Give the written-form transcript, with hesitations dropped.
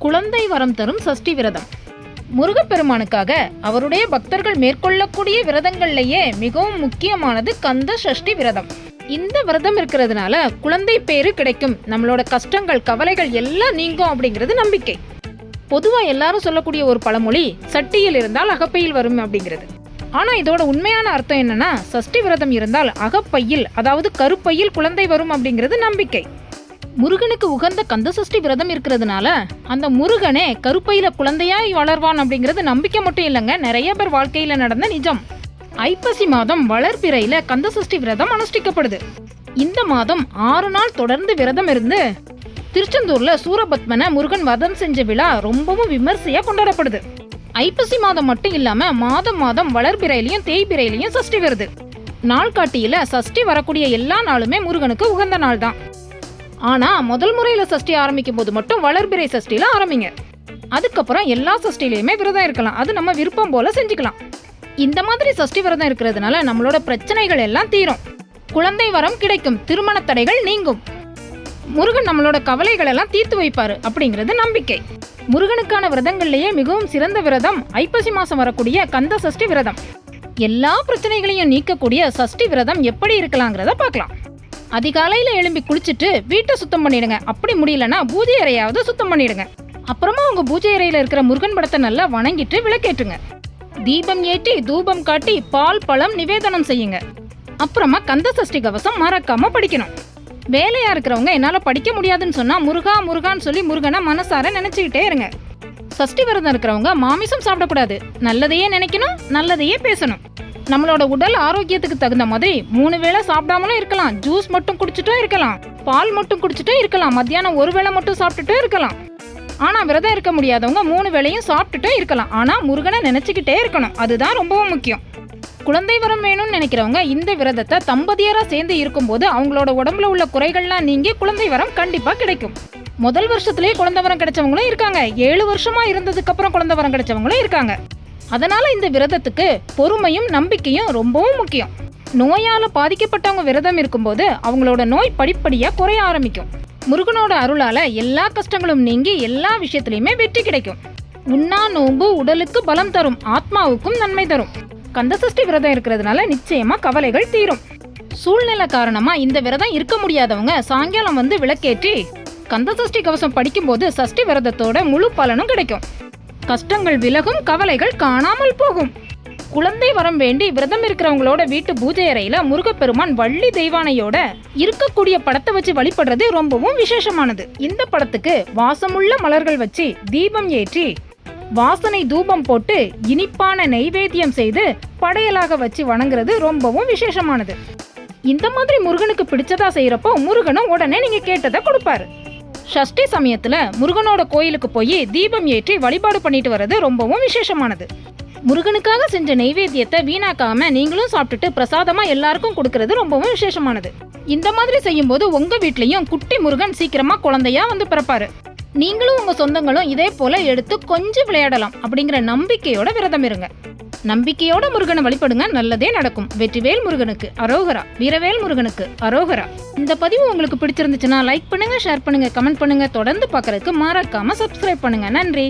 குழந்தை வரம் தரும் சஷ்டி விரதம். முருகப்பெருமானுக்காக அவருடைய பக்தர்கள் மேற்கொள்ளக்கூடிய விரதங்கள்லேயே மிகவும் முக்கியமானது கந்த சஷ்டி விரதம். இந்த விரதம் இருக்கிறதுனால குழந்தை பேரு கிடைக்கும், நம்மளோட கஷ்டங்கள் கவலைகள் எல்லாம் நீங்கும் அப்படிங்கிறது நம்பிக்கை. பொதுவாக எல்லாரும் சொல்லக்கூடிய ஒரு பழமொழி சட்டியில் இருந்தால் அகப்பையில் வரும் அப்படிங்கிறது. ஆனால் இதோட உண்மையான அர்த்தம் என்னன்னா, சஷ்டி விரதம் இருந்தால் அகப்பையில், அதாவது கருப்பையில் குழந்தை வரும் அப்படிங்கிறது நம்பிக்கை. முருகனுக்கு உகந்த கந்த சஷ்டி விரதம் இருக்கிறதுனால அந்த முருகனே கருப்பையில குழந்தையாய் வளர்வான் அப்படிங்கிறது நம்பிக்கை மட்டும் இல்லைங்க, நிறைய பேர் வாழ்க்கையில நடந்த நிஜம். ஐப்பசி மாதம் வளர்பிறையில கந்த சஷ்டி விரதம் அனுஷ்டிக்கப்படுது. இந்த மாதம் 6 நாள் தொடர்ந்து விரதம் இருந்து திருச்செந்தூர்ல சூரபத்மனை முருகன் வதம் செஞ்ச விழா ரொம்பவும் விமர்சையா கொண்டாடப்படுது. ஐப்பசி மாதம் மட்டும் இல்லாம மாதம் மாதம் வளர்பிறையிலையும் தேய்பிறையிலையும் சஷ்டி வருது. நாள்காட்டியில சஷ்டி வரக்கூடிய எல்லா நாளுமே முருகனுக்கு உகந்த நாள் தான். ஆனா முதல் முறையில சஷ்டி ஆரம்பிக்கும் போது மட்டும் வளர்பிறை சஷ்டியில ஆரம்பிங்க. அதுக்கப்புறம் எல்லா சஷ்டிலையுமே விரதம் இருக்கலாம், அது நம்ம விருப்பம் போல செஞ்சுக்கலாம். இந்த மாதிரி சஷ்டி விரதம் இருக்கிறதுனால நம்மளோட பிரச்சனைகள் எல்லாம் தீரும், குழந்தை வரம் கிடைக்கும், திருமண தடைகள் நீங்கும், முருகன் நம்மளோட கவலைகள் எல்லாம் தீர்த்து வைப்பாரு அப்படிங்கிறது நம்பிக்கை. முருகனுக்கான விரதங்கள்லயே மிகவும் சிறந்த விரதம் ஐப்பசி மாசம் வரக்கூடிய கந்த சஷ்டி விரதம். எல்லா பிரச்சனைகளையும் நீக்கக்கூடிய சஷ்டி விரதம் எப்படி இருக்கலாங்கிறத பார்க்கலாம். அதிகாலையில எழும்பி குளிச்சுட்டு வீட்டை சுத்தம் பண்ணிடுங்க. அப்படி முடியலன்னா பூஜை அறையாவது சுத்தம் பண்ணிடுங்க. அப்புறமா உங்க பூஜை அறையில இருக்கிற முருகன் படத்தை நல்லா வணங்கிட்டு விளக்கேற்றுங்க. தீபம் ஏற்றி தூபம் காட்டி பால் பழம் நிவேதனம் செய்யுங்க. அப்புறமா கந்த சஷ்டி கவசம் மறக்காம படிக்கணும். வேலையா இருக்கிறவங்க என்னால படிக்க முடியாதுன்னு சொன்னா முருகா முருகான்னு சொல்லி முருகனை மனசார நினைச்சுக்கிட்டே இருங்க. சஷ்டி விரதம் இருக்கிறவங்க மாமிசம் சாப்பிடக்கூடாது, நல்லதையே நினைக்கணும், நல்லதையே பேசணும். நம்மளோட உடல் ஆரோக்கியத்துக்கு தகுந்த மாதிரி 3 வேளை சாப்பிடாமலும் இருக்கலாம், ஜூஸ் மட்டும் குடிச்சிட்டும் இருக்கலாம், பால் மட்டும் குடிச்சிட்டும் இருக்கலாம், மத்தியானம் 1 வேளை மட்டும் சாப்பிட்டுட்டும் இருக்கலாம். ஆனா விரதம் இருக்க முடியாதவங்க 3 வேளையும் சாப்பிட்டுட்டும் இருக்கலாம். ஆனா முருகனை நினைச்சுக்கிட்டே இருக்கணும், அதுதான் ரொம்பவும் முக்கியம். குழந்தை வரம் வேணும்னு நினைக்கிறவங்க இந்த விரதத்தை தம்பதியரா சேர்ந்து இருக்கும்போது அவங்களோட உடம்புல உள்ள குறைகள்லாம் நீங்கி குழந்தை வரம் கண்டிப்பா கிடைக்கும். முதல் வருஷத்திலேயே குழந்தை வரம் கிடைச்சவங்களும் இருக்காங்க, 7 வருஷமா இருந்ததுக்கு அப்புறம் குழந்தை வரம் கிடைச்சவங்களும் இருக்காங்க. அதனால இந்த விரதத்துக்கு பொறுமையும் நம்பிக்கையும் ரொம்பவும் முக்கியம். நோயால பாதிக்கப்பட்டவங்க விரதம் இருக்கும்போது அவங்களோட நோய் படிப்படியா குறைய ஆரம்பிக்கும். முருகனோட அருளால எல்லா கஷ்டங்களும் நீங்கி எல்லா விஷயத்திலயுமே வெற்றி கிடைக்கும். உண்ணா நோன்பு உடலுக்கு பலம் தரும், ஆத்மாவுக்கும் நன்மை தரும். கந்த சஷ்டி விரதம் இருக்கிறதுனால நிச்சயமா கவலைகள் தீரும். சூழ்நிலை காரணமா இந்த விரதம் இருக்க முடியாதவங்க சாயங்காலம் வந்து விளக்கேற்றி கந்த சஷ்டி கவசம் படிக்கும்போது சஷ்டி விரதத்தோட முழு பலனும் கிடைக்கும். கஷ்டங்கள் விலகும், கவலைகள் காணாமல் போகும். குழந்தை வரம் வேண்டி விரதம் இருக்கிறவங்களோட வீட்டு பூஜை அறையில முருகப்பெருமான் வள்ளி தெய்வானையோட இருக்கக்கூடிய படத்தை வச்சு வழிபடுறது ரொம்பவும் விசேஷமானது. இந்த படத்துக்கு வாசமுள்ள மலர்கள் வச்சு தீபம் ஏற்றி வாசனை தூபம் போட்டு இனிப்பான நெய்வேத்தியம் செய்து படையலாக வச்சு வணங்குறது ரொம்பவும் விசேஷமானது. இந்த மாதிரி முருகனுக்கு பிடிச்சதா செய்யறப்போ முருகனும் உடனே நீங்க கேட்டதை கொடுப்பாரு. சஷ்டி சமயத்துல முருகனோட கோயிலுக்கு போய் தீபம் ஏற்றி வழிபாடு பண்ணிட்டு வர்றது ரொம்பவும் விசேஷமானது. முருகனுக்காக செஞ்ச நெய்வேத்தியத்தை வீணாக்காம நீங்களும் சாப்பிட்டுட்டு பிரசாதமா எல்லாருக்கும் கொடுக்கறது ரொம்பவும் விசேஷமானது. இந்த மாதிரி செய்யும் போது உங்க வீட்லயும் குட்டி முருகன் சீக்கிரமா குழந்தையா வந்து பிறப்பாரு. நீங்களும் உங்க சொந்தங்களும் இதே போல எடுத்து கொஞ்சம் விளையாடலாம் அப்படிங்கிற நம்பிக்கையோட விரதம் இருங்க. நம்பிக்கையோட முருகனை வழிபடுங்க, நல்லதே நடக்கும். வெற்றிவேல் முருகனுக்கு அரோகரா, வீரவேல் முருகனுக்கு அரோகரா. இந்த பதிவு உங்களுக்கு பிடிச்சிருந்துச்சுன்னா லைக் பண்ணுங்க, ஷேர் பண்ணுங்க, கமெண்ட் பண்ணுங்க. தொடர்ந்து பார்க்கறதுக்கு மறக்காம சப்ஸ்கிரைப் பண்ணுங்க. நன்றி.